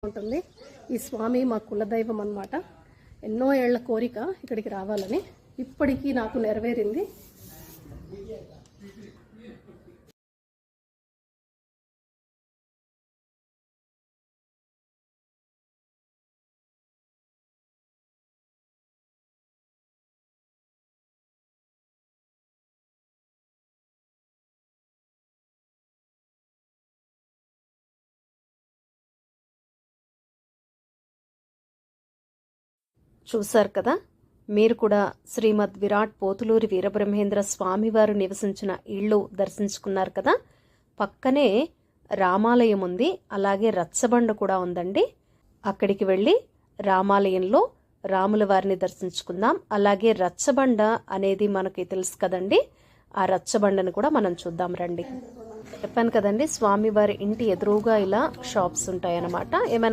ఉంటుంది. ఈ స్వామి మా కులదైవం అన్నమాట. ఎన్నో ఏళ్ల కోరిక ఇక్కడికి రావాలని ఇప్పటికీ నాకు నెరవేరింది. చూశారు కదా, మీరు కూడా శ్రీమద్ విరాట్ పోతులూరి వీరబ్రహ్మేంద్ర స్వామివారు నివసించిన ఇళ్ళు దర్శించుకున్నారు కదా. పక్కనే రామాలయం ఉంది, అలాగే రచ్చబండ కూడా ఉందండి. అక్కడికి వెళ్ళి రామాలయంలో రాముల వారిని దర్శించుకుందాం. అలాగే రచ్చబండ అనేది మనకి తెలుసు కదండి, ఆ రచ్చబండను కూడా మనం చూద్దాం రండి. చెప్పాను కదండి, స్వామివారి ఇంటి ఎదురుగా ఇలా షాప్స్ ఉంటాయన్నమాట. ఏమైనా